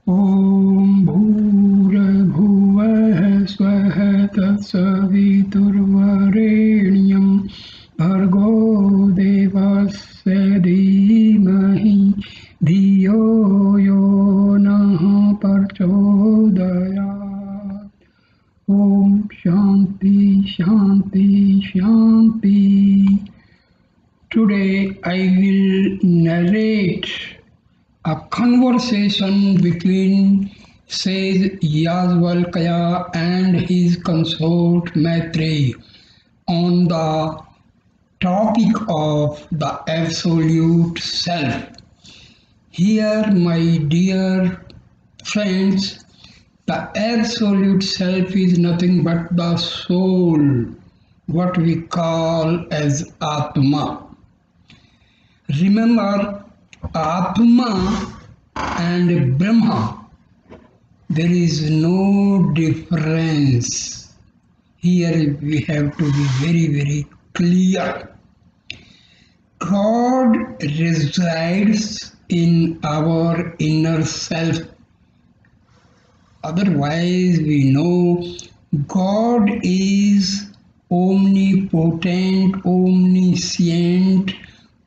ॐ भूर्भुवः स्वः तत्सवितुर्वरेण्यं भर्गो देवस्य धीमहि धियो यो नः प्रचोदयात्। ॐ शान्ति शान्ति शान्ति। Today I will narrate a conversation between sage Yajnavalkya and his consort Maitreyi on the topic of the absolute self. Here, my dear friends, the absolute self is nothing but the soul, what we call as Atma. Remember, Atma and Brahma, there is no difference. Here we have to be very, very clear. God resides in our inner self. Otherwise, we know God is omnipotent, omniscient,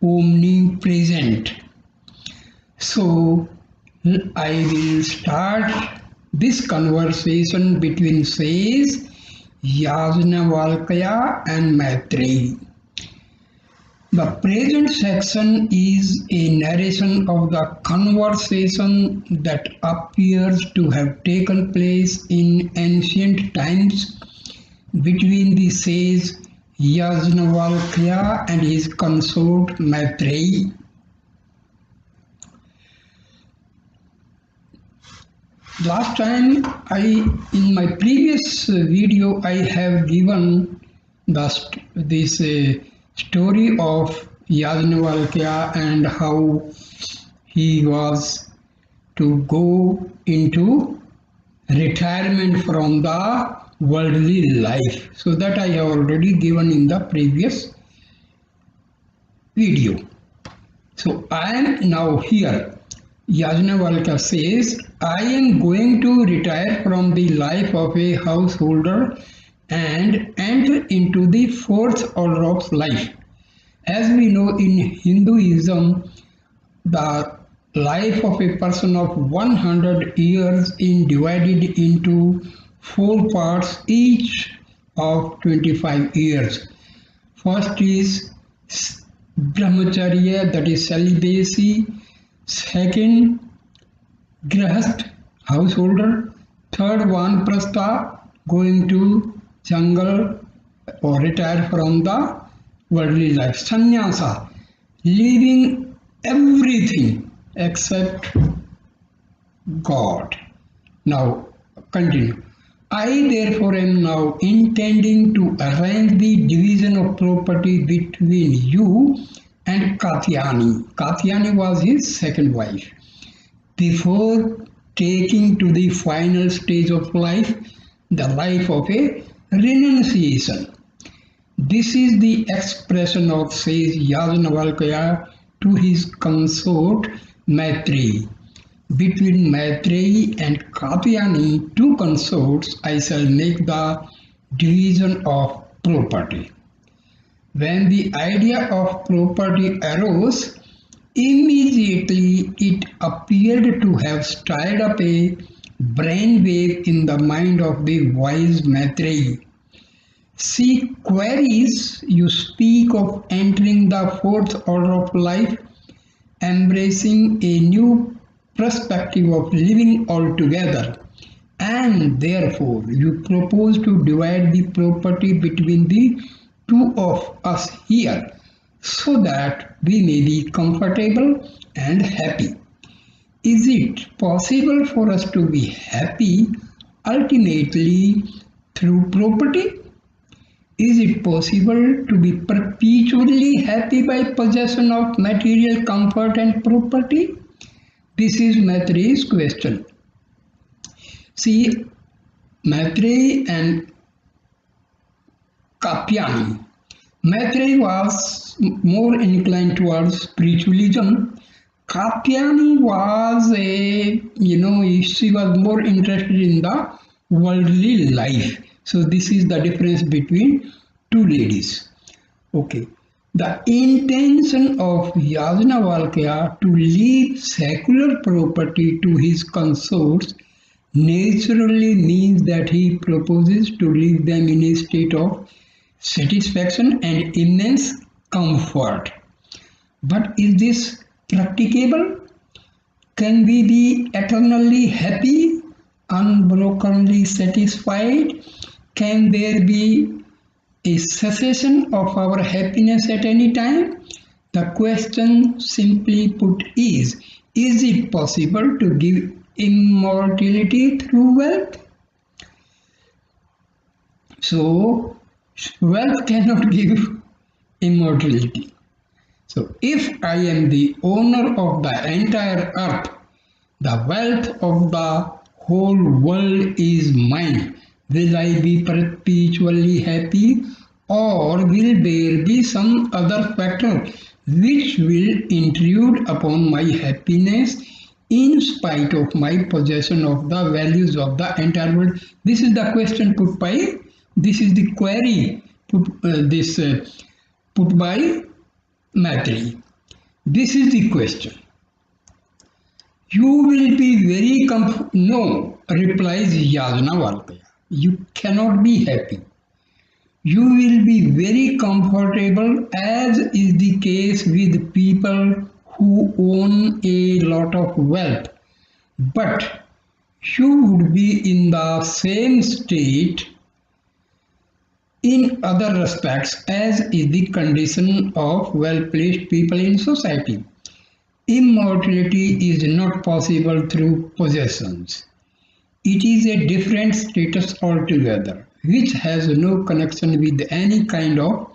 omnipresent. So, I will start this conversation between sage Yajnavalkya and Maitreyi. The present section is a narration of the conversation that appears to have taken place in ancient times between the sage Yajnavalkya and his consort Maitreyi. Last time, in my previous video, I have given this story of Yajnavalkya and how he was to go into retirement from the worldly life. So that I have already given in the previous video. So I am now here. Yajnavalkya says, I am going to retire from the life of a householder and enter into the fourth order of life. As we know, in Hinduism, the life of a person of 100 years is divided into 4 parts, each of 25 years. First is brahmacharya, that is celibacy. Second, grahast, householder. Third, vanprastha, going to jungle or retire from the worldly life. Sannyasa, leaving everything except God. Now, continue. I therefore am now intending to arrange the division of property between you and Katyani. Katyani was his second wife. Before taking to the final stage of life, the life of a renunciation. This is the expression of sage Yajnavalkya to his consort Maitreyi. Between Maitreyi and Katyani, 2 consorts, I shall make the division of property. When the idea of property arose, immediately it appeared to have stirred up a brainwave in the mind of the wise Maitreyi. She queries, you speak of entering the fourth order of life, embracing a new perspective of living altogether, and therefore you propose to divide the property between the 2 of us here, so that we may be comfortable and happy. Is it possible for us to be happy ultimately through property? Is it possible to be perpetually happy by possession of material comfort and property? This is Maitreyi's question. See, Maitreyi and Katyani. Maitreyi was more inclined towards spiritualism Katyani was she was more interested in the worldly life. So this is the difference between two ladies. Okay. The intention of Yajnavalkya to leave secular property to his consorts naturally means that he proposes to leave them in a state of satisfaction and immense comfort. But is this practicable? Can we be eternally happy, unbrokenly satisfied? Can there be a cessation of our happiness at any time? The question, simply put, is it possible to give immortality through wealth? So, wealth cannot give immortality. So, if I am the owner of the entire earth, the wealth of the whole world is mine. Will I be perpetually happy, or will there be some other factor which will intrude upon my happiness in spite of my possession of the values of the entire world? This is the question put by, this is the query put by Maitreyi. This is the question. You will be very no, replies Yajnavalkya. You cannot be happy. You will be very comfortable, as is the case with people who own a lot of wealth. But you would be in the same state in other respects as is the condition of well-placed people in society. Immortality is not possible through possessions. It is a different status altogether, which has no connection with any kind of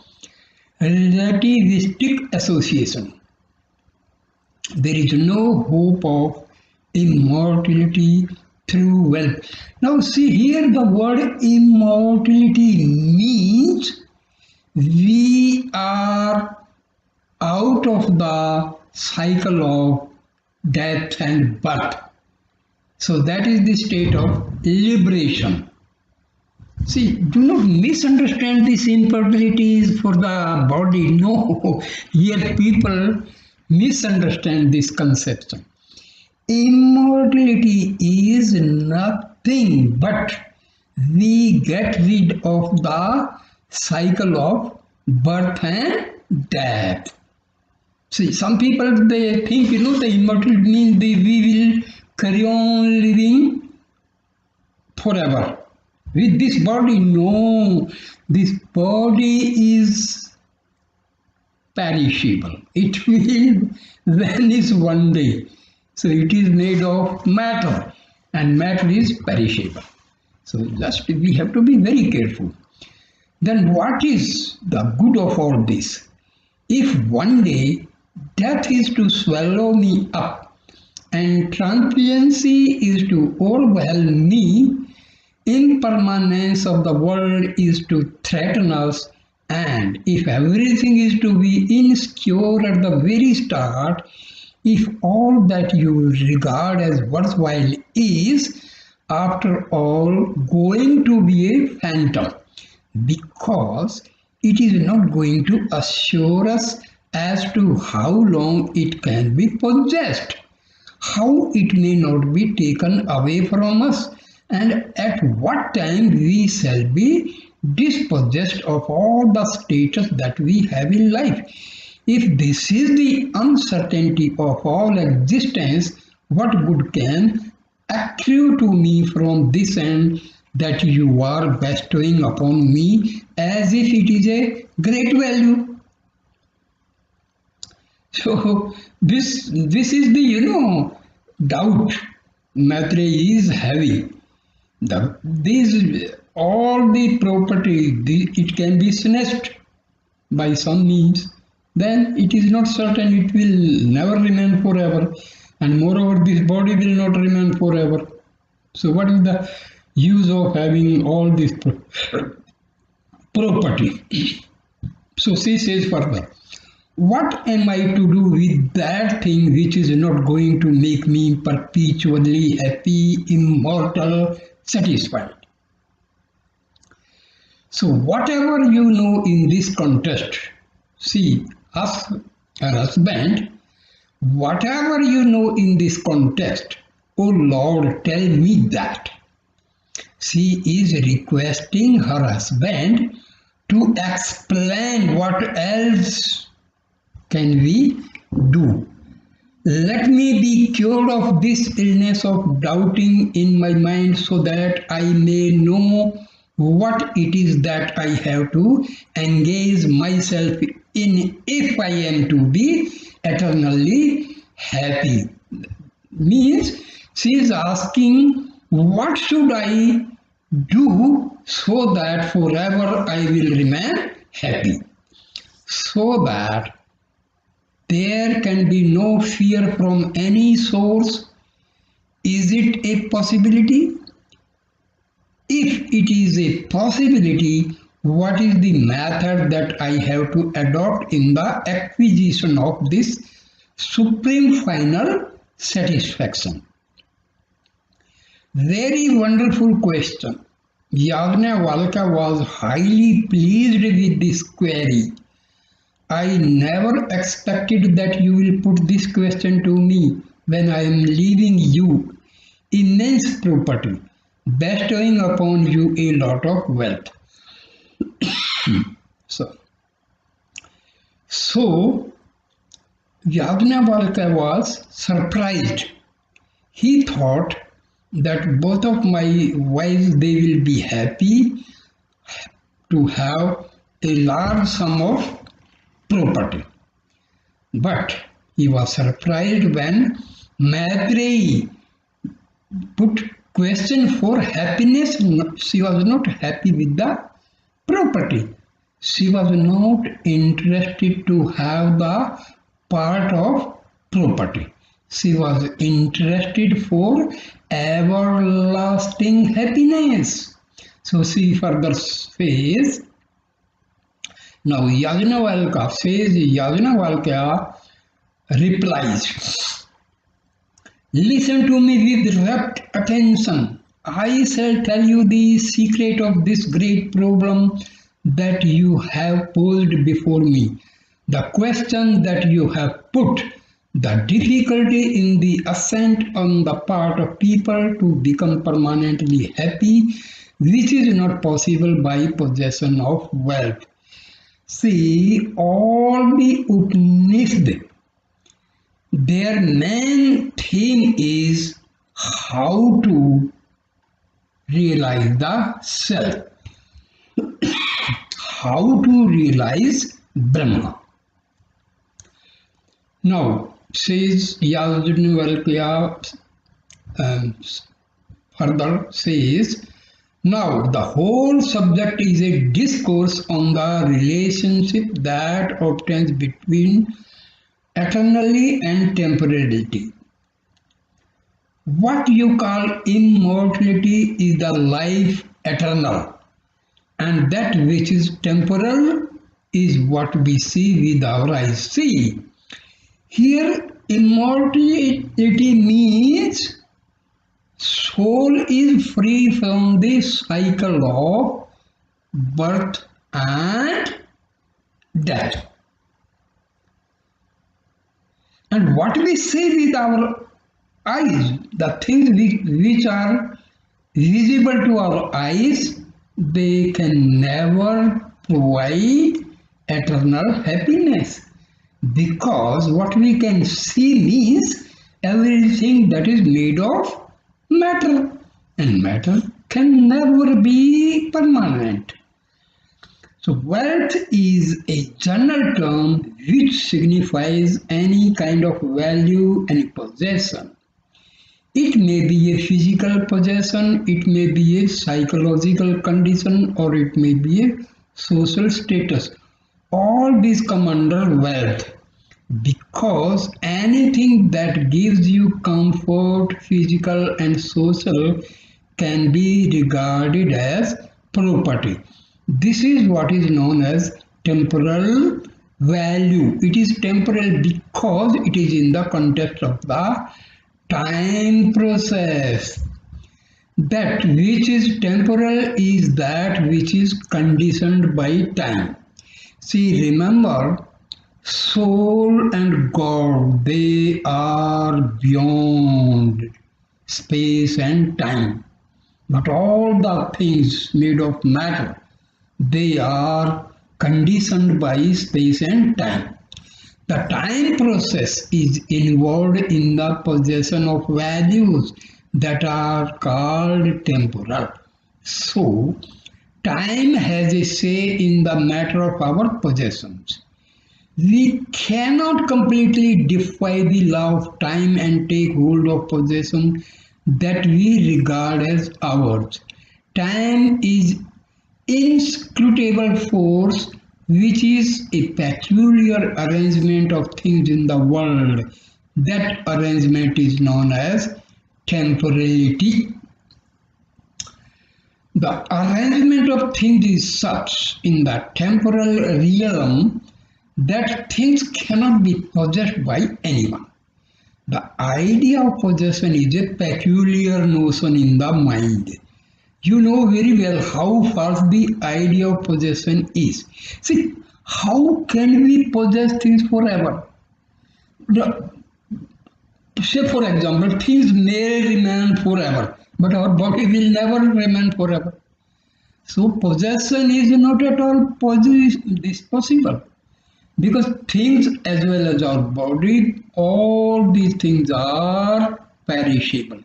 relativistic association. There is no hope of immortality through wealth. Now see here, the word immortality means we are out of the cycle of death and birth. So that is the state of liberation. See, do not misunderstand this infertility is for the body. No, here people misunderstand this conception. Immortality is nothing but we get rid of the cycle of birth and death. See, some people, they think, the immortality means we will carry on living forever. With this body, no, this body is perishable. It will vanish one day. So it is made of matter, and matter is perishable. So just we have to be very careful. Then what is the good of all this? If one day death is to swallow me up and transiency is to overwhelm me, impermanence of the world is to threaten us, and if everything is to be insecure at the very start, if all that you regard as worthwhile is, after all, going to be a phantom, because it is not going to assure us as to how long it can be possessed, how it may not be taken away from us, and at what time we shall be dispossessed of all the status that we have in life. If this is the uncertainty of all existence, what good can accrue to me from this end that you are bestowing upon me as if it is a great value? So this is the doubt Maitreyi is having. All the property, it can be snatched by some means. Then it is not certain it will never remain forever, and moreover this body will not remain forever. So what is the use of having all this property? So she says further, What am I to do with that thing which is not going to make me perpetually happy, immortal, satisfied? So whatever you know in this context, see, us, her husband, whatever you know in this context, oh Lord, tell me that. She is requesting her husband to explain what else can we do. Let me be cured of this illness of doubting in my mind so that I may know what it is that I have to engage myself in if I am to be eternally happy. Means she is asking, what should I do so that forever I will remain happy? So that there can be no fear from any source. Is it a possibility? If it is a possibility, what is the method that I have to adopt in the acquisition of this supreme final satisfaction? Very wonderful question. Yajnavalkya was highly pleased with this query. I never expected that you will put this question to me when I am leaving you immense property, bestowing upon you a lot of wealth. So Yajnavalkya was surprised. He thought that both of my wives, they will be happy to have a large sum of property. But he was surprised when Maitreyi put question for happiness. She was not happy with the property. She was not interested to have the part of property. She was interested for everlasting happiness. So she further says, now Yajnavalkya says, Yajnavalkya replies, listen to me with rapt attention. I shall tell you the secret of this great problem that you have posed before me. The question that you have put, the difficulty in the ascent on the part of people to become permanently happy, which is not possible by possession of wealth. See, all the Upanishad, their main theme is how to realize the self, how to realize Brahman. Now, says Yajnavalkya further says, now the whole subject is a discourse on the relationship that obtains between eternally and temporality. What you call immortality is the life eternal, and that which is temporal is what we see with our eyes. See, here immortality means soul is free from the cycle of birth and death. And what we see with our eyes, the things which are visible to our eyes, they can never provide eternal happiness. Because what we can see means everything that is made of matter, and matter can never be permanent. So wealth is a general term which signifies any kind of value, any possession. It may be a physical possession, it may be a psychological condition, or it may be a social status. All these come under wealth, because anything that gives you comfort, physical and social, can be regarded as property. This is what is known as temporal value. It is temporal because it is in the context of the time process. That which is temporal is that which is conditioned by time. See, remember, soul and God, they are beyond space and time. But all the things made of matter, they are conditioned by space and time. The time process is involved in the possession of values that are called temporal. So, time has a say in the matter of our possessions. We cannot completely defy the law of time and take hold of possession that we regard as ours. Time is inscrutable force which is a peculiar arrangement of things in the world. That arrangement is known as temporality. The arrangement of things is such in the temporal realm that things cannot be possessed by anyone. The idea of possession is a peculiar notion in the mind. You know very well how false the idea of possession is. See, how can we possess things forever? Say, for example, things may remain forever, but our body will never remain forever. So, possession is not at all possible. Because things as well as our body, all these things are perishable.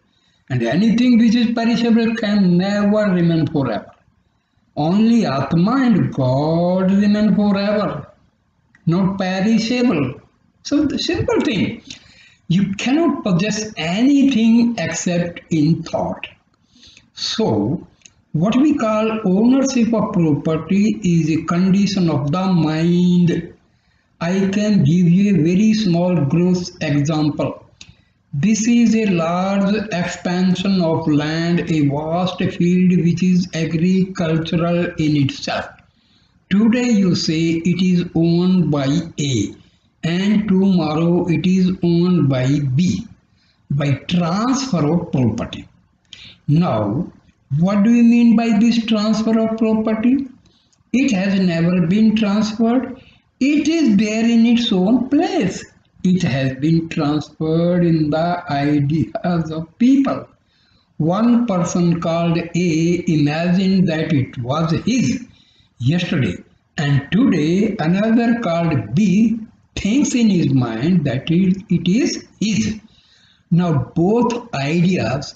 And anything which is perishable can never remain forever. Only Atma and God remain forever, not perishable. So the simple thing, you cannot possess anything except in thought. So what we call ownership of property is a condition of the mind. I can give you a very small gross example. This is a large expansion of land, a vast field which is agricultural in itself. Today you say it is owned by A and tomorrow it is owned by B by transfer of property. Now, what do you mean by this transfer of property? It has never been transferred. It is there in its own place. It has been transferred in the ideas of people. One person called A imagined that it was his yesterday, and today another called B thinks in his mind that it is his. Now both ideas,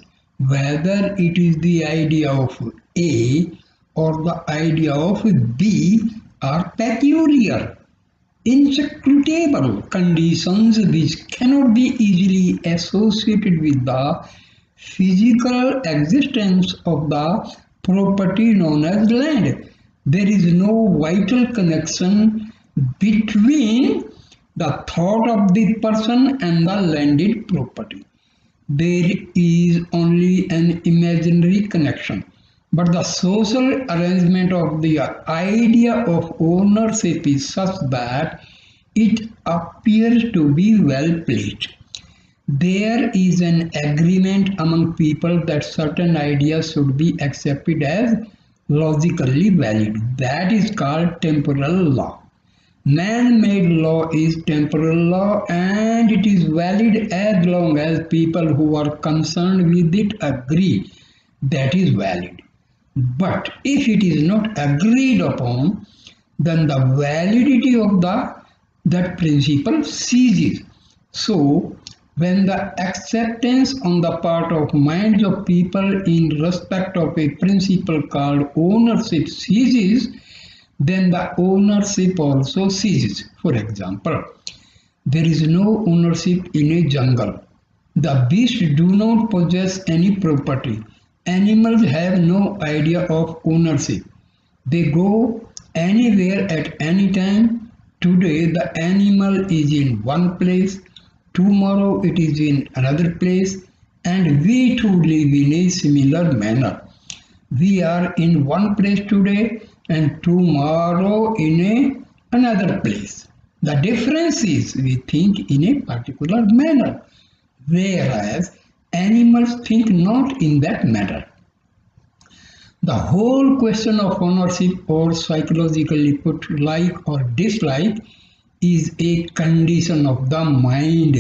whether it is the idea of A or the idea of B, are peculiar, inscrutable conditions which cannot be easily associated with the physical existence of the property known as land. There is no vital connection between the thought of the person and the landed property. There is only an imaginary connection. But the social arrangement of the idea of ownership is such that it appears to be well placed. There is an agreement among people that certain ideas should be accepted as logically valid. That is called temporal law. Man-made law is temporal law and it is valid as long as people who are concerned with it agree that is valid. But if it is not agreed upon, then the validity of that principle ceases. So, when the acceptance on the part of minds of people in respect of a principle called ownership ceases, then the ownership also ceases. For example, there is no ownership in a jungle. The beasts do not possess any property. Animals have no idea of ownership. They go anywhere at any time. Today the animal is in one place, tomorrow it is in another place, and we too live in a similar manner. We are in one place today and tomorrow in another place. The difference is we think in a particular manner, whereas animals think not in that manner. The whole question of ownership, or psychologically put, like or dislike, is a condition of the mind,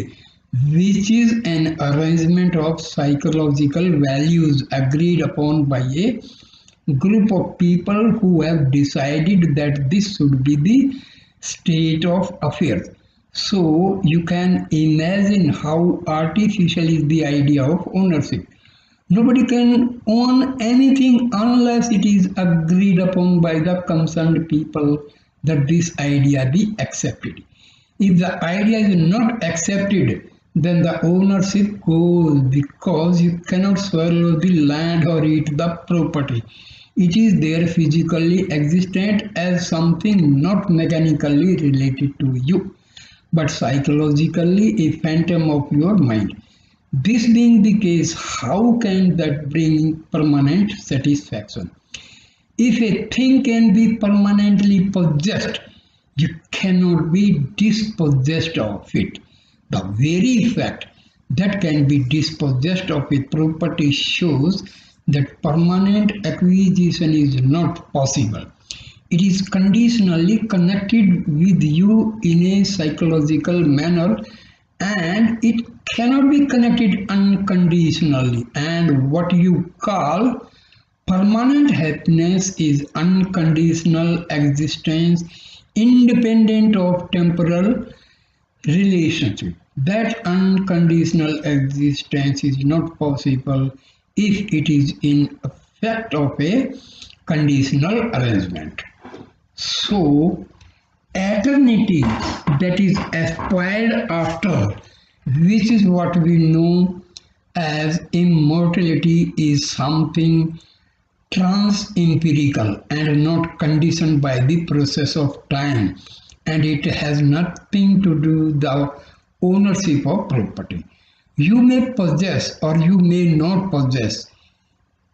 which is an arrangement of psychological values agreed upon by a group of people who have decided that this should be the state of affairs. So you can imagine how artificial is the idea of ownership. Nobody can own anything unless it is agreed upon by the concerned people that this idea be accepted. If the idea is not accepted, then the ownership goes, because you cannot swallow the land or eat the property. It is there physically existent as something not mechanically related to you, but psychologically a phantom of your mind. This being the case, how can that bring permanent satisfaction? If a thing can be permanently possessed, you cannot be dispossessed of it. The very fact that can be dispossessed of a property shows that permanent acquisition is not possible. It is conditionally connected with you in a psychological manner, and it cannot be connected unconditionally. And what you call permanent happiness is unconditional existence independent of temporal relationship. That unconditional existence is not possible if it is in effect of a conditional arrangement. So, eternity, that is aspired after, which is what we know as immortality, is something trans-empirical and not conditioned by the process of time, and it has nothing to do with the ownership of property. You may possess or you may not possess.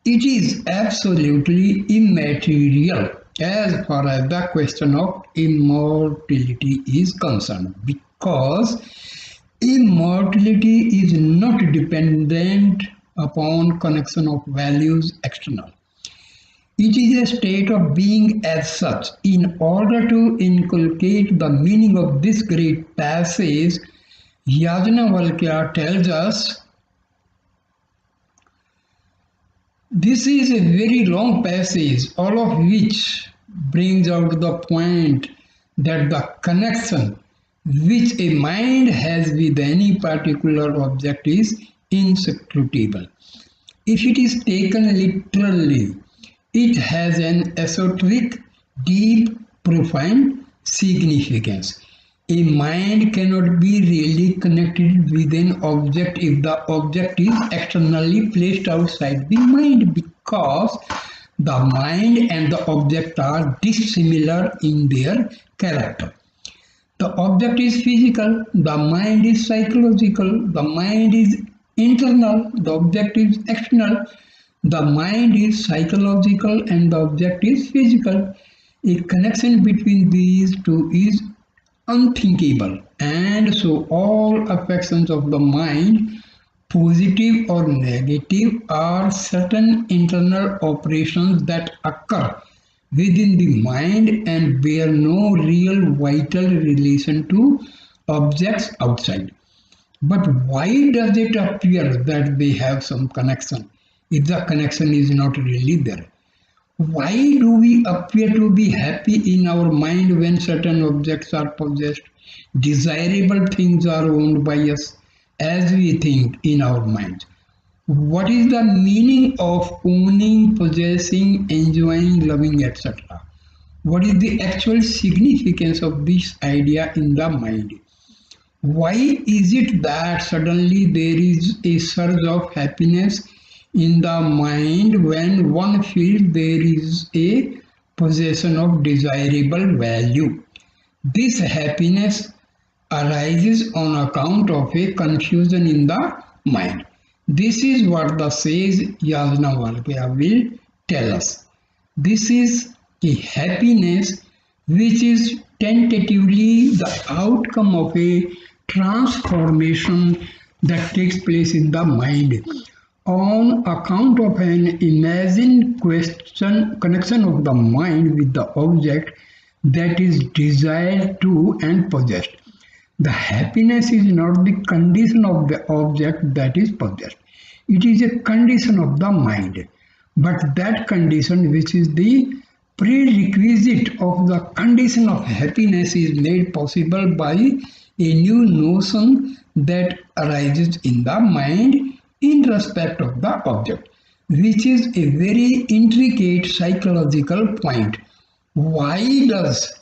It is absolutely immaterial as far as the question of immortality is concerned, because immortality is not dependent upon connection of values external. It is a state of being as such. In order to inculcate the meaning of this great passage, Yajnavalkya tells us, this is a very long passage, all of which brings out the point that the connection which a mind has with any particular object is inscrutable. If it is taken literally, it has an esoteric, deep, profound significance. A mind cannot be really connected with an object if the object is externally placed outside the mind, because the mind and the object are dissimilar in their character. The object is physical, the mind is psychological, the mind is internal, the object is external, the mind is psychological and the object is physical. A connection between these two is unthinkable, and so all affections of the mind, positive or negative, are certain internal operations that occur within the mind and bear no real vital relation to objects outside. But why does it appear that they have some connection if the connection is not really there? Why do we appear to be happy in our mind when certain objects are possessed? Desirable things are owned by us as we think in our minds. What is the meaning of owning, possessing, enjoying, loving, etc.? What is the actual significance of this idea in the mind? Why is it that suddenly there is a surge of happiness in the mind when one feels there is a possession of desirable value? This happiness arises on account of a confusion in the mind. This is what the sage Yajnavalkya will tell us. This is a happiness which is tentatively the outcome of a transformation that takes place in the mind on account of an imagined connection of the mind with the object that is desired to and possessed. The happiness is not the condition of the object that is possessed. It is a condition of the mind. But that condition, which is the prerequisite of the condition of happiness, is made possible by a new notion that arises in the mind in respect of the object, which is a very intricate psychological point. Why does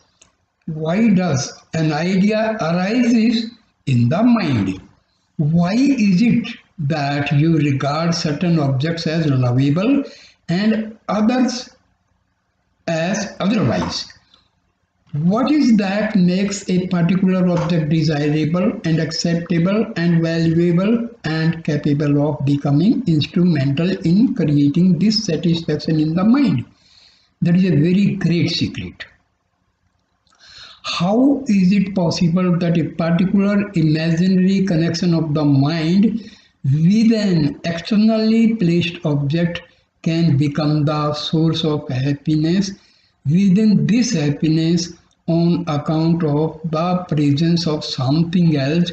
an idea arises in the mind? Why is it that you regard certain objects as lovable and others as otherwise? What is that makes a particular object desirable and acceptable and valuable and capable of becoming instrumental in creating this satisfaction in the mind? That is a very great secret. How is it possible that a particular imaginary connection of the mind with an externally placed object can become the source of happiness within this happiness on account of the presence of something else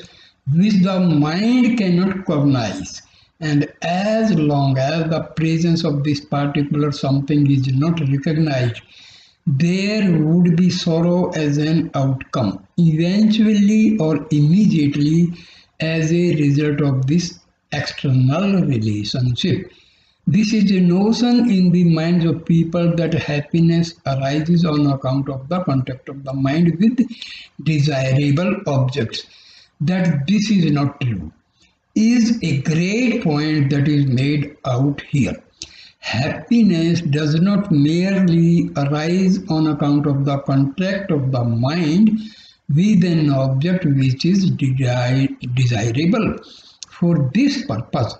which the mind cannot cognize? And as long as the presence of this particular something is not recognized, there would be sorrow as an outcome, eventually or immediately as a result of this external relationship. This is a notion in the minds of people that happiness arises on account of the contact of the mind with desirable objects. That this is not true is a great point that is made out here. Happiness does not merely arise on account of the contact of the mind with an object which is desirable. For this purpose,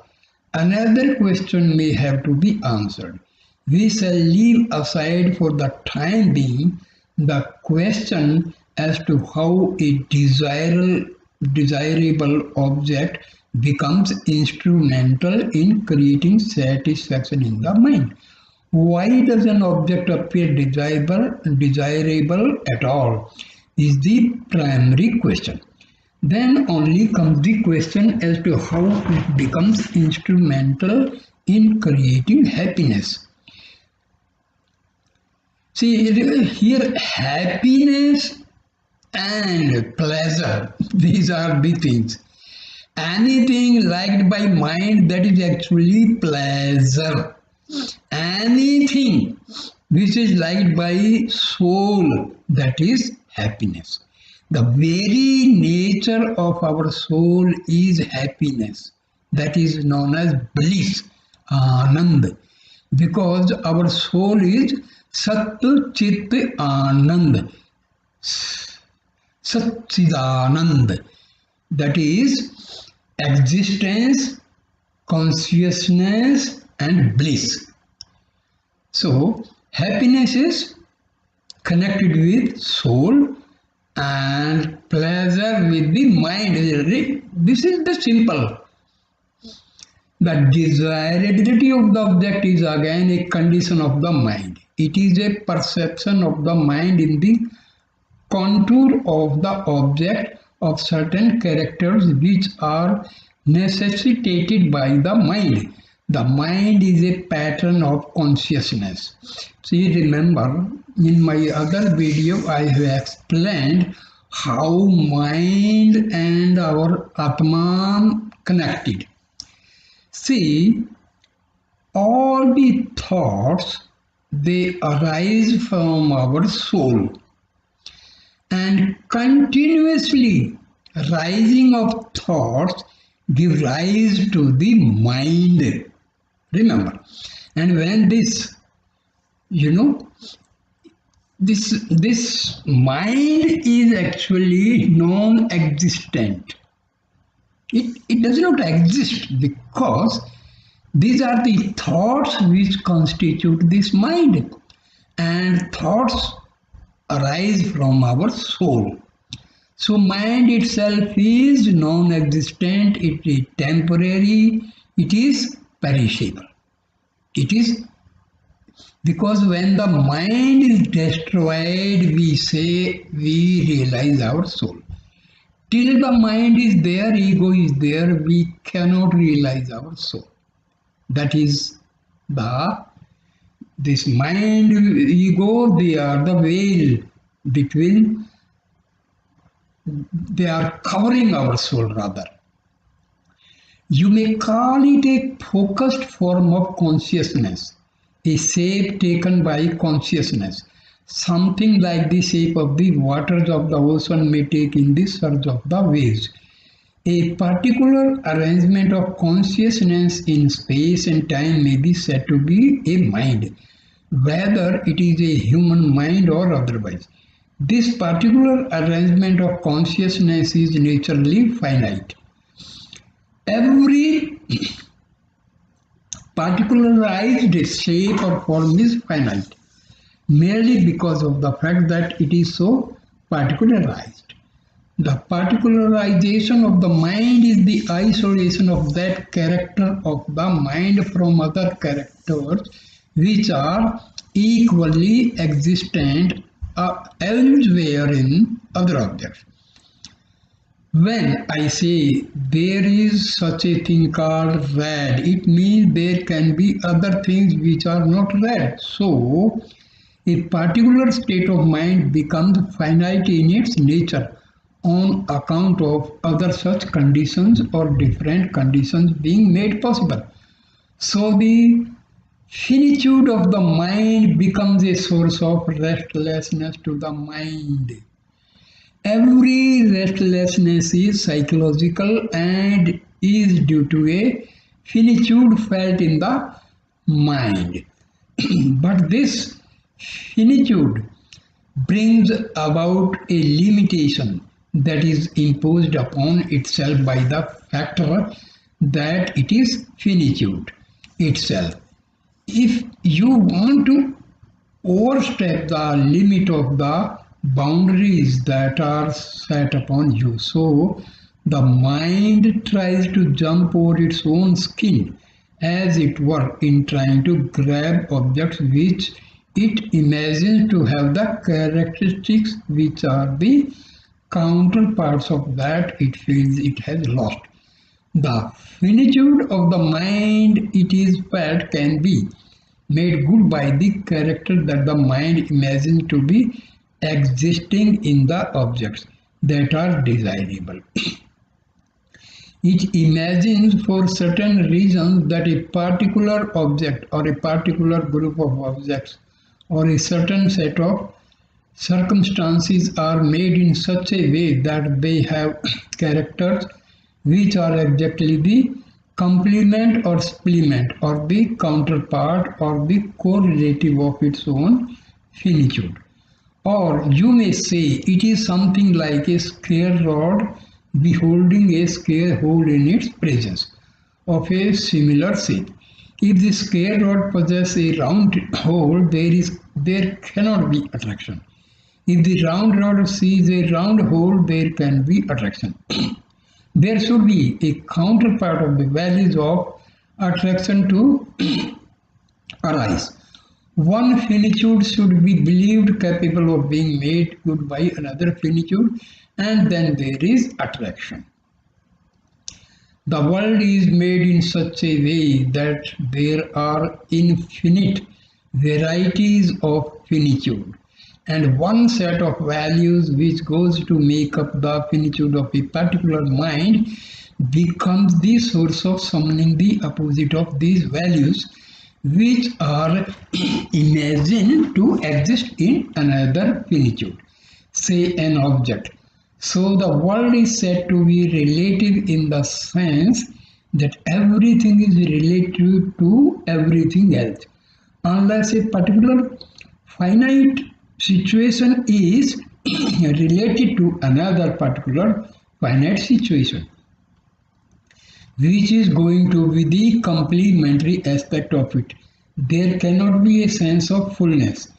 another question may have to be answered. We shall leave aside for the time being the question as to how a desirable object becomes instrumental in creating satisfaction in the mind. Why does an object appear desirable at all is the primary question. Then only comes the question as to how it becomes instrumental in creating happiness. See, here happiness and pleasure, these are the things. Anything liked by mind, that is actually pleasure. Anything which is liked by soul, that is happiness. The very nature of our soul is happiness. That is known as bliss, anand. Because our soul is Sat Chit Anand, Satchidanand. That is existence, consciousness and bliss. So happiness is connected with soul and pleasure with the mind. This is the simple. The desirability of the object is again a condition of the mind. It is a perception of the mind in the contour of the object of certain characters which are necessitated by the mind. The mind is a pattern of consciousness. See, remember, in my other video I have explained how mind and our Atman connected. See, all the thoughts, they arise from our soul, and continuously rising of thoughts give rise to the mind. Remember, and when this, this mind is actually non-existent. It does not exist because these are the thoughts which constitute this mind, and thoughts arise from our soul. So mind itself is non-existent, it is temporary, it is perishable. It is because when the mind is destroyed, we say we realize our soul. Till the mind is there, ego is there, we cannot realize our soul. That is this mind, ego, they are the veil between, they are covering our soul rather. You may call it a focused form of consciousness, a shape taken by consciousness. Something like the shape of the waters of the ocean may take in the surge of the waves. A particular arrangement of consciousness in space and time may be said to be a mind, whether it is a human mind or otherwise. This particular arrangement of consciousness is naturally finite. Every particularized shape or form is finite, merely because of the fact that it is so particularized. The particularization of the mind is the isolation of that character of the mind from other characters which are equally existent elsewhere in other objects. When I say there is such a thing called red, it means there can be other things which are not red. So, a particular state of mind becomes finite in its nature on account of other such conditions or different conditions being made possible. So, the finitude of the mind becomes a source of restlessness to the mind. Every restlessness is psychological and is due to a finitude felt in the mind. But this finitude brings about a limitation that is imposed upon itself by the factor that it is finitude itself. If you want to overstep the limit of the boundaries that are set upon you, so the mind tries to jump over its own skin, as it were, in trying to grab objects which it imagines to have the characteristics which are the counterparts of that it feels it has lost. The finitude of the mind, it is felt, can be made good by the character that the mind imagines to be existing in the objects that are desirable. It imagines for certain reasons that a particular object or a particular group of objects or a certain set of circumstances are made in such a way that they have characters which are exactly the complement or supplement or the counterpart or the correlative of its own finitude. Or you may say it is something like a square rod beholding a square hole in its presence of a similar shape. If the square rod possesses a round hole, there cannot be attraction. If the round rod sees a round hole, there can be attraction. There should be a counterpart of the values of attraction to arise. One finitude should be believed capable of being made good by another finitude, and then there is attraction. The world is made in such a way that there are infinite varieties of finitude, and one set of values which goes to make up the finitude of a particular mind becomes the source of summoning the opposite of these values which are imagined to exist in another finitude, say an object. So the world is said to be relative in the sense that everything is relative to everything else, unless a particular finite situation is related to another particular finite situation, which is going to be the complementary aspect of it. There cannot be a sense of fullness.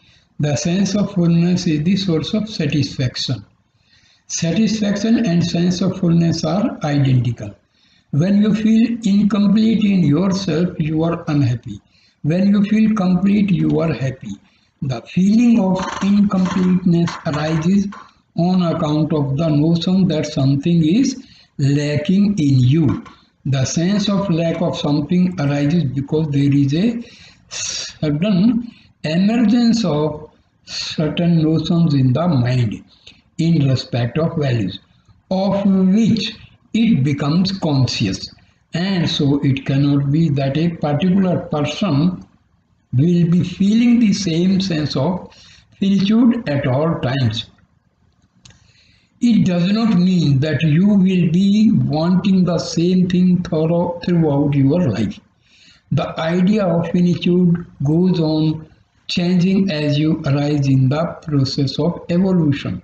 The sense of fullness is the source of satisfaction. Satisfaction and sense of fullness are identical. When you feel incomplete in yourself, you are unhappy. When you feel complete, you are happy. The feeling of incompleteness arises on account of the notion that something is lacking in you. The sense of lack of something arises because there is a sudden emergence of certain notions in the mind in respect of values, of which it becomes conscious. And so it cannot be that a particular person will be feeling the same sense of finitude at all times. It does not mean that you will be wanting the same thing throughout your life. The idea of finitude goes on changing as you arise in the process of evolution.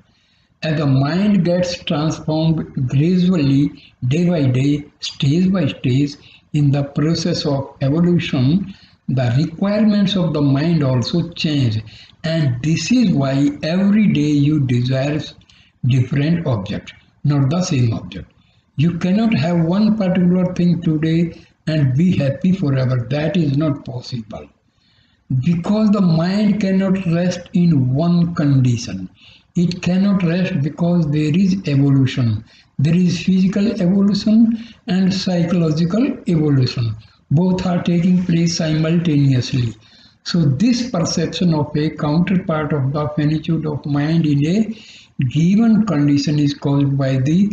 As the mind gets transformed gradually, day by day, stage by stage, in the process of evolution, the requirements of the mind also change. And this is why every day you desire different object, not the same object. You cannot have one particular thing today and be happy forever. That is not possible. Because the mind cannot rest in one condition. It cannot rest because there is evolution. There is physical evolution and psychological evolution. Both are taking place simultaneously. So this perception of a counterpart of the finitude of mind in a given condition is caused by the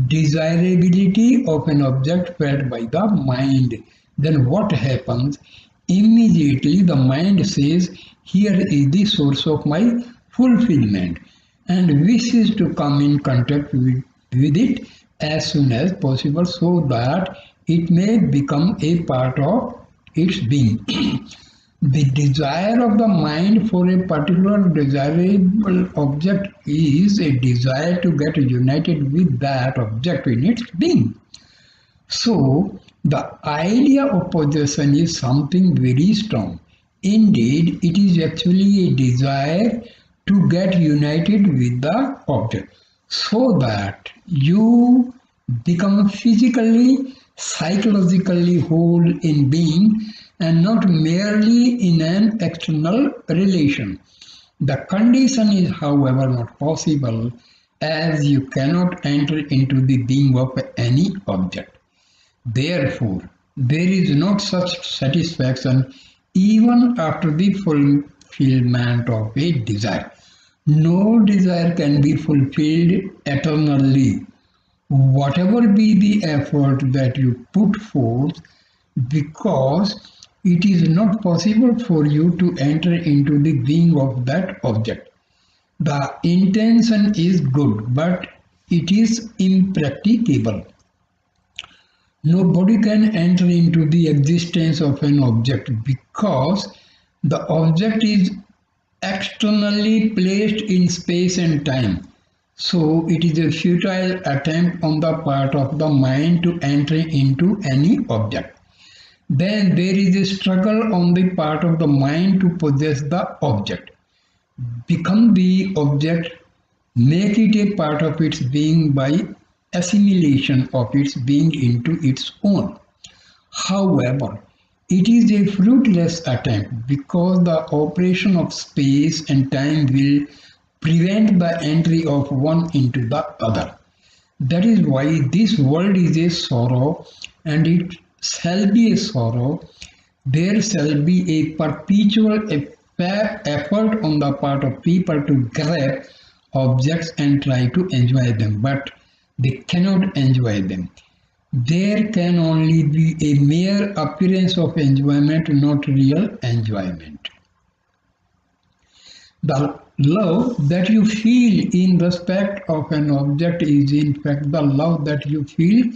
desirability of an object felt by the mind. Then what happens? Immediately the mind says, here is the source of my fulfillment, and wishes to come in contact with it as soon as possible so that it may become a part of its being. The desire of the mind for a particular desirable object is a desire to get united with that object in its being. So, the idea of possession is something very strong. Indeed, it is actually a desire to get united with the object so that you become physically, psychologically whole in being and not merely in an external relation. The condition is, however, not possible as you cannot enter into the being of any object. Therefore, there is not such satisfaction even after the fulfillment of a desire. No desire can be fulfilled eternally. Whatever be the effort that you put forth, because it is not possible for you to enter into the being of that object. The intention is good, but it is impracticable. Nobody can enter into the existence of an object because the object is externally placed in space and time. So it is a futile attempt on the part of the mind to enter into any object. Then there is a struggle on the part of the mind to possess the object, become the object, make it a part of its being by assimilation of its being into its own. However, it is a fruitless attempt because the operation of space and time will prevent the entry of one into the other. That is why this world is a sorrow, and it shall be a sorrow. There shall be a perpetual effort on the part of people to grab objects and try to enjoy them, but they cannot enjoy them. There can only be a mere appearance of enjoyment, not real enjoyment. The love that you feel in respect of an object is in fact the love that you feel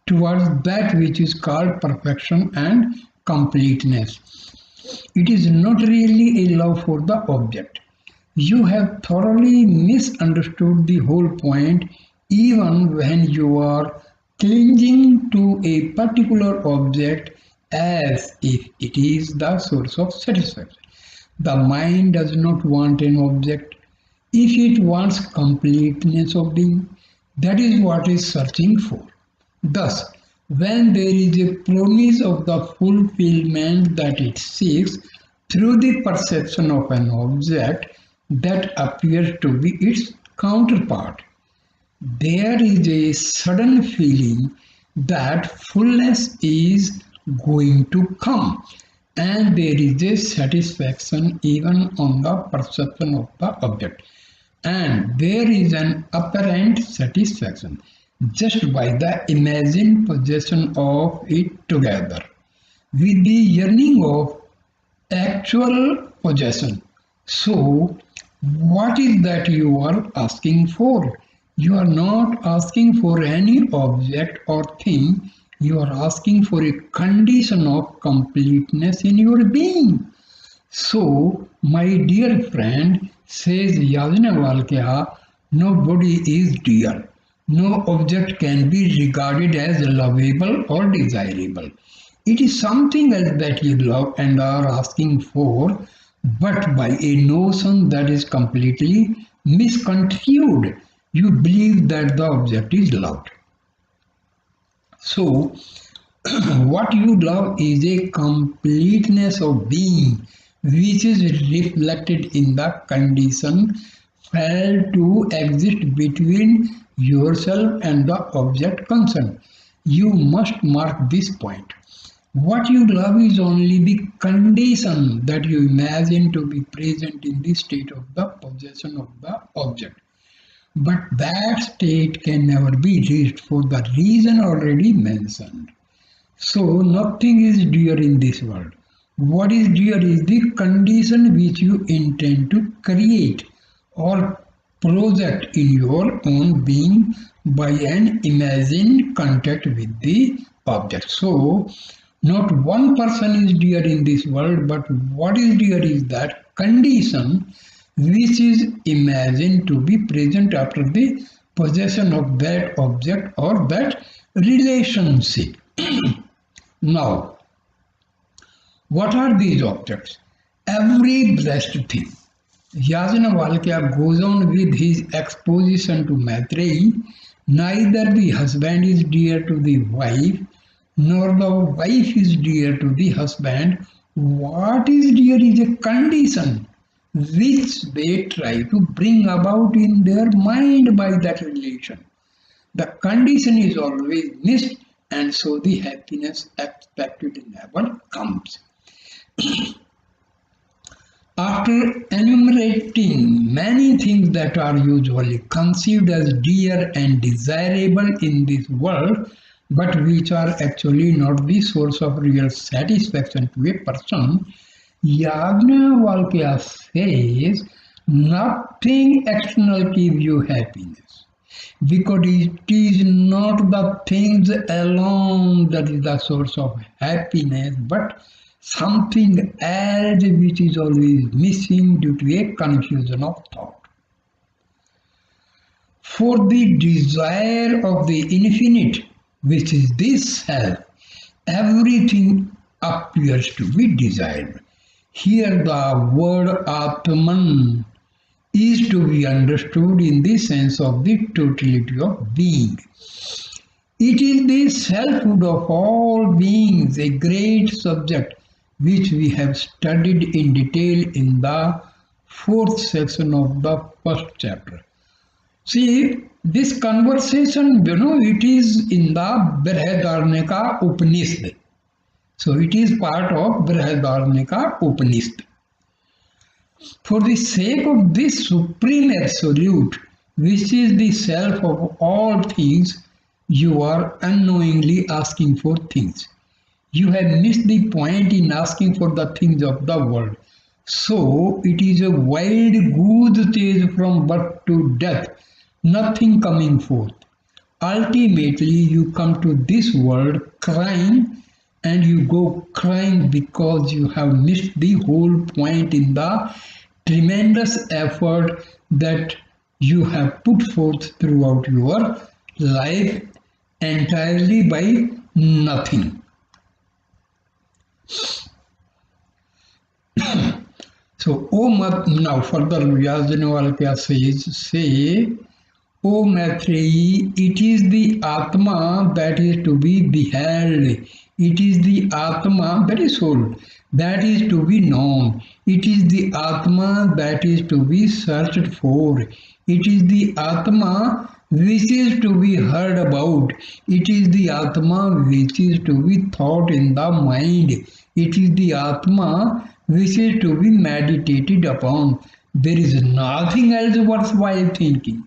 towards that which is called perfection and completeness. It is not really a love for the object. You have thoroughly misunderstood the whole point even when you are clinging to a particular object as if it is the source of satisfaction. The mind does not want an object. If it wants completeness of being, that is what it is searching for. Thus, when there is a promise of the fulfillment that it seeks through the perception of an object that appears to be its counterpart, there is a sudden feeling that fullness is going to come, and there is a satisfaction even on the perception of the object, and there is an apparent satisfaction just by the imagined possession of it together with the yearning of actual possession. So, what is that you are asking for? You are not asking for any object or thing, you are asking for a condition of completeness in your being. So, my dear friend, says Yajnavalkya, nobody is dear. No object can be regarded as lovable or desirable. It is something else that you love and are asking for, but by a notion that is completely misconstrued. You believe that the object is loved. So, what you love is a completeness of being which is reflected in the condition felt to exist between yourself and the object concerned. You must mark this point. What you love is only the condition that you imagine to be present in the state of the possession of the object. But that state can never be reached for the reason already mentioned. So nothing is dear in this world. What is dear is the condition which you intend to create or project in your own being by an imagined contact with the object. So not one person is dear in this world, but what is dear is that condition which is imagined to be present after the possession of that object or that relationship. Now, what are these objects? Every blessed thing. Yajnavalkya goes on with his exposition to Maitreyi. Neither the husband is dear to the wife, nor the wife is dear to the husband. What is dear is a condition which they try to bring about in their mind by that relation. The condition is always missed, and so the happiness expected never comes. After enumerating many things that are usually conceived as dear and desirable in this world, but which are actually not the source of real satisfaction to a person, Yajnavalkya says nothing external gives you happiness, because it is not the things alone that is the source of happiness, but something else which is always missing due to a confusion of thought. For the desire of the infinite, which is this self, everything appears to be desired. Here the word Atman is to be understood in the sense of the totality of being. It is the selfhood of all beings, a great subject which we have studied in detail in the 4th section of the 1st chapter. See, this conversation, it is in the Brihadaranyaka Upanishad. So it is part of Brihadaranyaka Upanishad. For the sake of this supreme absolute, which is the self of all things, you are unknowingly asking for things. You have missed the point in asking for the things of the world. So it is a wild goose chase from birth to death, nothing coming forth. Ultimately, you come to this world crying, and you go crying because you have missed the whole point in the tremendous effort that you have put forth throughout your life entirely by nothing. So So, now further Yajnavalkya says, say, O Maitreyi, it is the Atma that is to be beheld. It is the Atma, that is soul, that is to be known. It is the Atma that is to be searched for. It is the Atma which is to be heard about. It is the Atma which is to be thought in the mind. It is the Atma which is to be meditated upon. There is nothing else worthwhile thinking,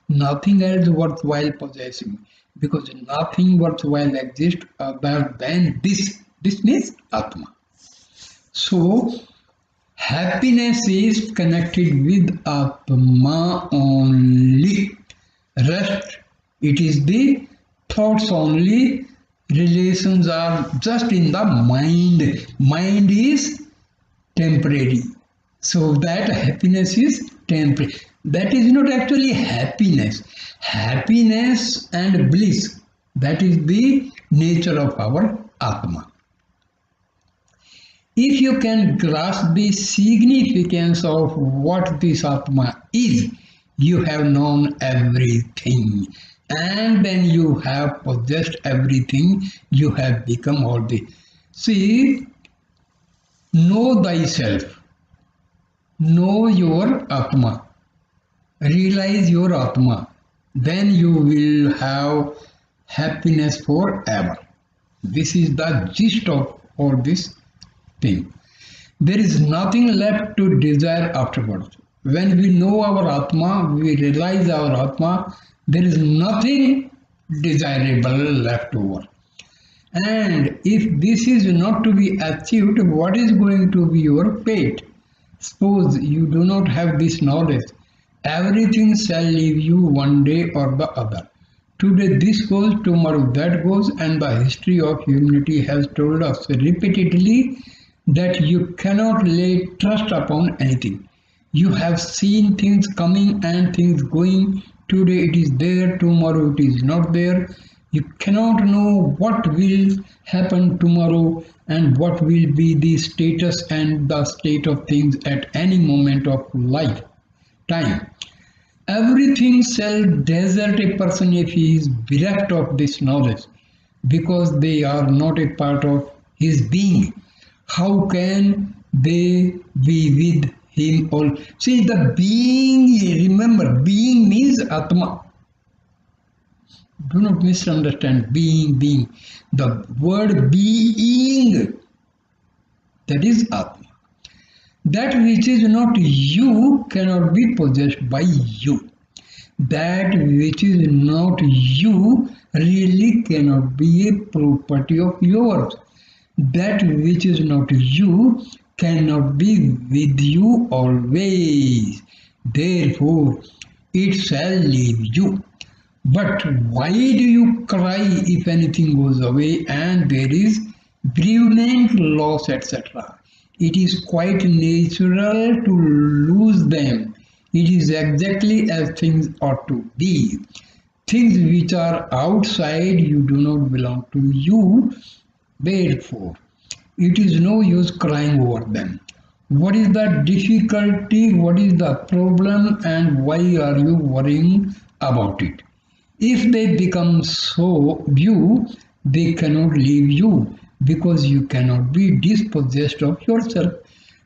nothing else worthwhile possessing, because nothing worthwhile exists other than this. This means Atma. So, happiness is connected with Atma only. Rest, it is the thoughts only. Relations are just in the mind. Mind is temporary. So that happiness is temporary. That is not actually happiness. Happiness and bliss, that is the nature of our Atma. If you can grasp the significance of what this Atma is, you have known everything. And then you have possessed everything. You have become all the. See, know thyself. Know your Atma. Realize your Atma. Then you will have happiness forever. This is the gist of all this thing. There is nothing left to desire afterwards. When we know our Atma, we realize our Atma, there is nothing desirable left over. And if this is not to be achieved, what is going to be your fate? Suppose you do not have this knowledge. Everything shall leave you one day or the other. Today this goes, tomorrow that goes, and the history of humanity has told us repeatedly that you cannot lay trust upon anything. You have seen things coming and things going. Today it is there, tomorrow it is not there. You cannot know what will happen tomorrow and what will be the status and the state of things at any moment of life, time. Everything shall desert a person if he is bereft of this knowledge, because they are not a part of his being. How can they be with him all? See, the being, remember, being means Atma. Do not misunderstand being. The word being, that is Atma. That which is not you cannot be possessed by you. That which is not you really cannot be a property of yours. That which is not you cannot be with you always. Therefore, it shall leave you. But why do you cry if anything goes away and there is bereavement, loss, etc.? It is quite natural to lose them. It is exactly as things ought to be. Things which are outside you do not belong to you. Therefore, it is no use crying over them. What is the difficulty? What is the problem? And why are you worrying about it? If they become so you, they cannot leave you, because you cannot be dispossessed of yourself.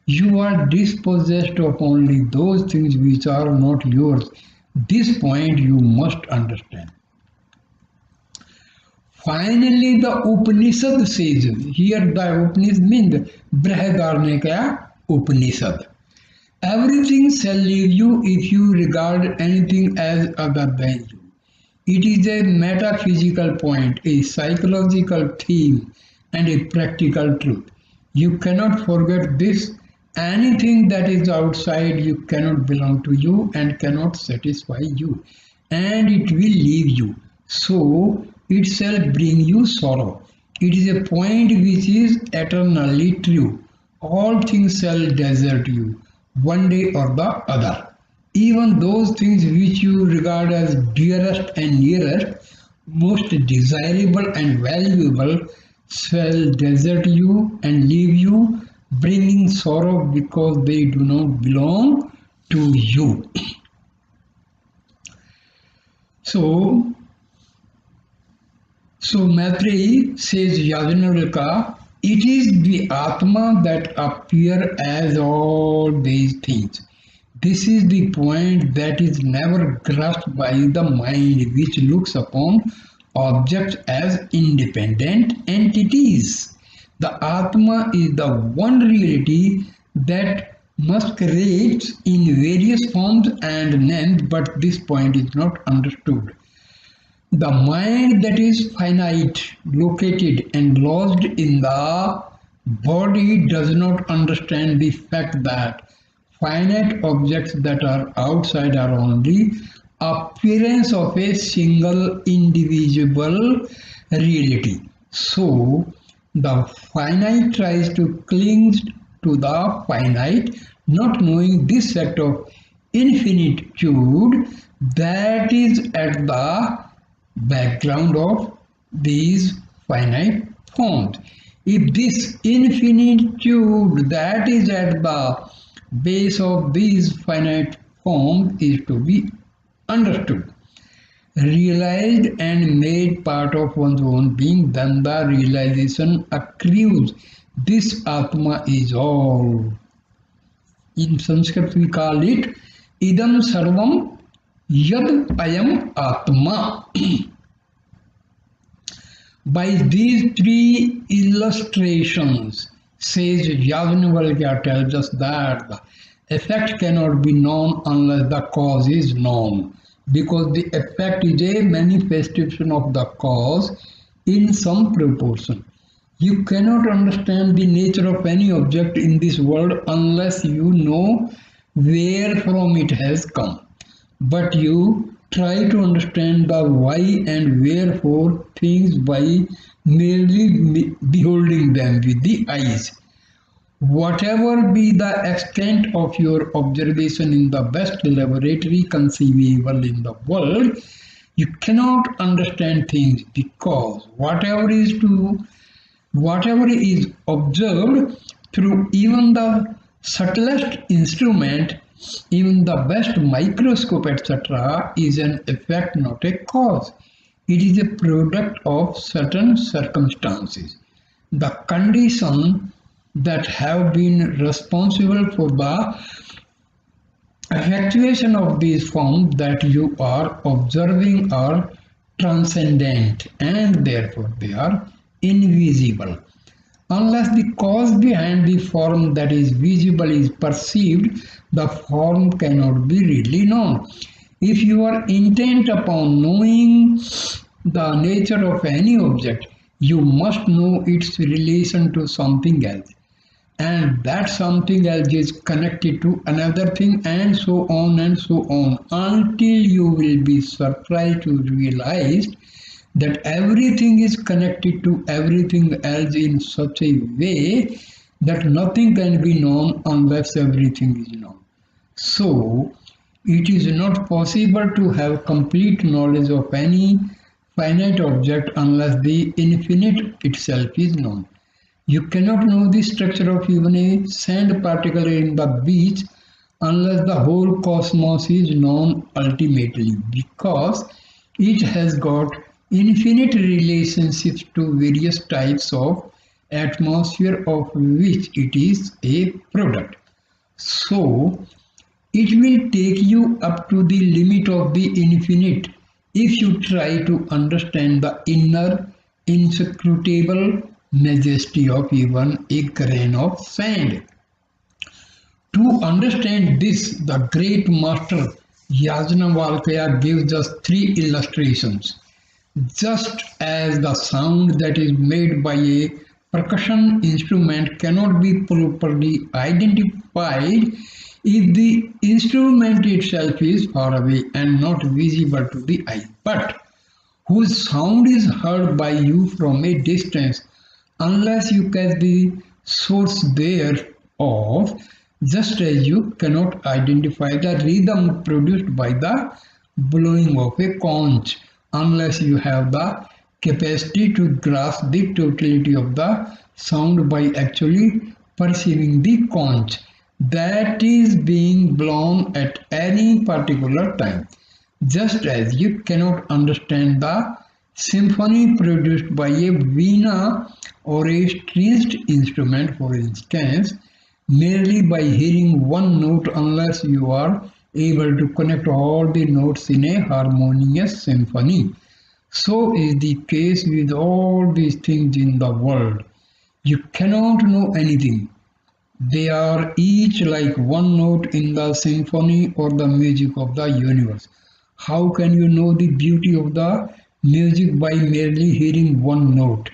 You are dispossessed of only those things which are not yours. This point you must understand. Finally, the Upanishad says, here the Upanishad means Brihadaranyaka Upanishad. Everything shall leave you if you regard anything as other than you. It is a metaphysical point, a psychological theme, and a practical truth. You cannot forget this. Anything that is outside you cannot belong to you and cannot satisfy you, and it will leave you. So it shall bring you sorrow. It is a point which is eternally true. All things shall desert you, one day or the other. Even those things which you regard as dearest and nearest, most desirable and valuable, shall desert you and leave you bringing sorrow because they do not belong to you. So Maitreyi says Yajnavalkya, it is the Atma that appear as all these things. This is the point that is never grasped by the mind, which looks upon objects as independent entities. The Atma is the one reality that masquerades in various forms and names, but this point is not understood. The mind that is finite, located and lodged in the body does not understand the fact that finite objects that are outside are only appearance of a single indivisible reality. So, the finite tries to cling to the finite, not knowing this fact of infinitude that is at the background of these finite forms. If this infinitude that is at the base of these finite forms is to be understood, realized and made part of one's own being, then the realization accrues. This Atma is all. In Sanskrit we call it Idam Sarvam Yad Ayam Atma. By these three illustrations, says Yajnavalkya tells us that the effect cannot be known unless the cause is known, because the effect is a manifestation of the cause in some proportion. You cannot understand the nature of any object in this world unless you know where from it has come. But you try to understand the why and wherefore things by merely beholding them with the eyes. Whatever be the extent of your observation in the best laboratory conceivable in the world, you cannot understand things, because whatever is observed through even the subtlest instrument, even the best microscope, etc., is an effect, not a cause. It is a product of certain circumstances. The conditions that have been responsible for the effectuation of these forms that you are observing are transcendent, and therefore they are invisible. Unless the cause behind the form that is visible is perceived, the form cannot be really known. If you are intent upon knowing the nature of any object, you must know its relation to something else, and that something else is connected to another thing, and so on and so on, until you will be surprised to realize that everything is connected to everything else in such a way that nothing can be known unless everything is known. So, it is not possible to have complete knowledge of any finite object unless the infinite itself is known. You cannot know the structure of even a sand particle in the beach unless the whole cosmos is known ultimately, because it has got infinite relationships to various types of atmosphere of which it is a product. So, it will take you up to the limit of the infinite if you try to understand the inner, inscrutable majesty of even a grain of sand. To understand this, the great master Yajnavalkya gives us three illustrations. Just as the sound that is made by a percussion instrument cannot be properly identified if the instrument itself is far away and not visible to the eye, but whose sound is heard by you from a distance, unless you catch the source thereof, just as you cannot identify the rhythm produced by the blowing of a conch, unless you have the capacity to grasp the totality of the sound by actually perceiving the conch that is being blown at any particular time. Just as you cannot understand the symphony produced by a veena or a stringed instrument, for instance, merely by hearing one note unless you are able to connect all the notes in a harmonious symphony. So is the case with all these things in the world. You cannot know anything. They are each like one note in the symphony or the music of the universe. How can you know the beauty of the music by merely hearing one note?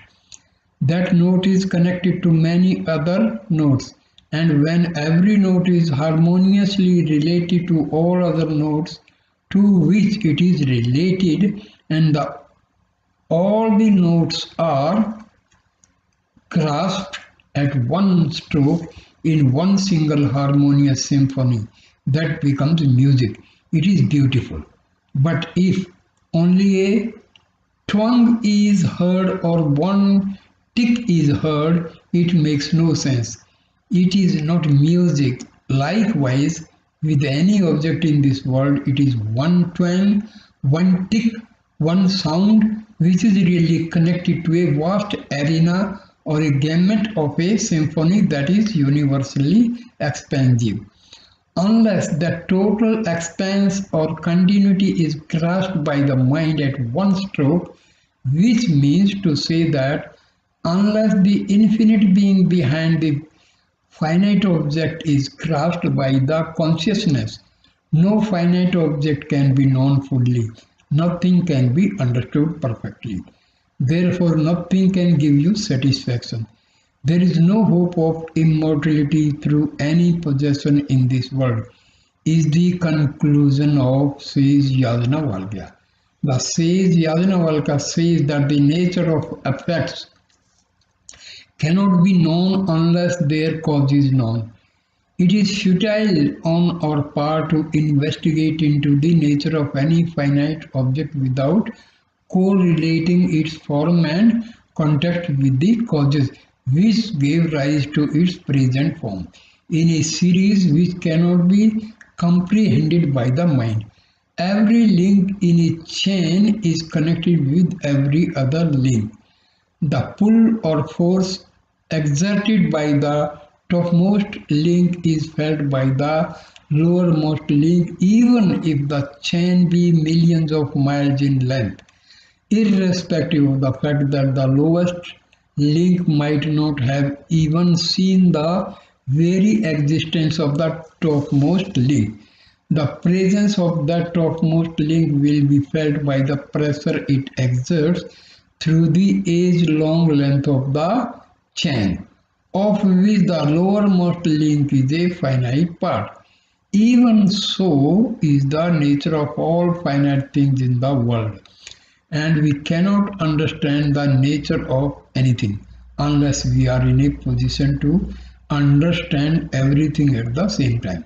That note is connected to many other notes, and when every note is harmoniously related to all other notes to which it is related, and all the notes are grasped at one stroke in one single harmonious symphony, that becomes music. It is beautiful. But if only a twang is heard or one tick is heard, it makes no sense. It is not music. Likewise, with any object in this world, it is one twang, one tick, one sound which is really connected to a vast arena or a gamut of a symphony that is universally expansive. Unless the total expanse or continuity is grasped by the mind at one stroke, which means to say that unless the infinite being behind the finite object is grasped by the consciousness, no finite object can be known fully, nothing can be understood perfectly. Therefore, nothing can give you satisfaction. There is no hope of immortality through any possession in this world, is the conclusion of sage Yajnavalkya. The sage Yajnavalkya says that the nature of effects cannot be known unless their cause is known. It is futile on our part to investigate into the nature of any finite object without correlating its form and contact with the causes which gave rise to its present form, in a series which cannot be comprehended by the mind. Every link in a chain is connected with every other link. The pull or force exerted by the topmost link is felt by the lowermost link, even if the chain be millions of miles in length, irrespective of the fact that the lowest link might not have even seen the very existence of the topmost link. The presence of that topmost link will be felt by the pressure it exerts through the age-long length of the chain, of which the lowermost link is a finite part. Even so is the nature of all finite things in the world, and we cannot understand the nature of anything unless we are in a position to understand everything at the same time.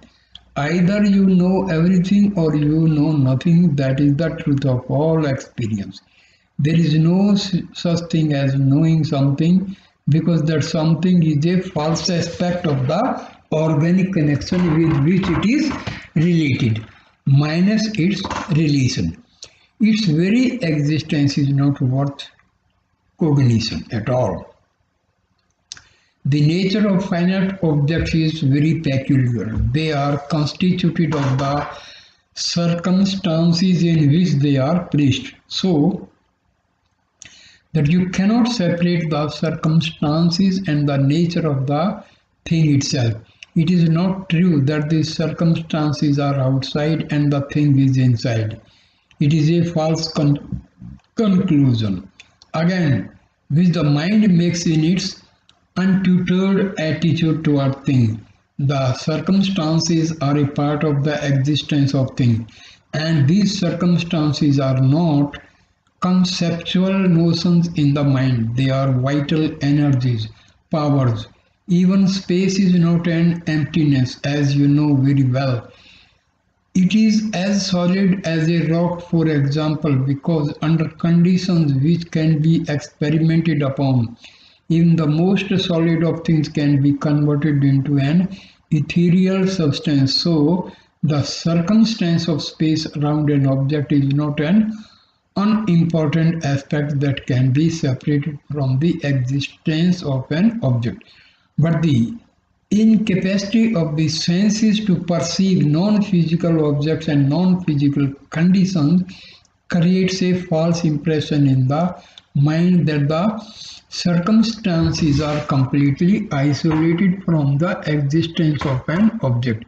Either you know everything or you know nothing. That is the truth of all experience. There is no such thing as knowing something, because that something is a false aspect of the organic connection with which it is related, minus its relation. Its very existence is not worth cognition at all. The nature of finite objects is very peculiar. They are constituted of the circumstances in which they are placed, so that you cannot separate the circumstances and the nature of the thing itself. It is not true that the circumstances are outside and the thing is inside. It is a false conclusion, again, which the mind makes in its untutored attitude toward things. The circumstances are a part of the existence of things, and these circumstances are not conceptual notions in the mind. They are vital energies, powers. Even space is not an emptiness, as you know very well. It is as solid as a rock, for example, because under conditions which can be experimented upon, Even the most solid of things can be converted into an ethereal substance. So, the circumstance of space around an object is not an unimportant aspect that can be separated from the existence of an object. But the incapacity of the senses to perceive non-physical objects and non-physical conditions creates a false impression in the mind that the circumstances are completely isolated from the existence of an object.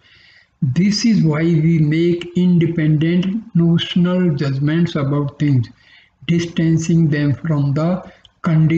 This is why we make independent notional judgments about things, distancing them from the conditions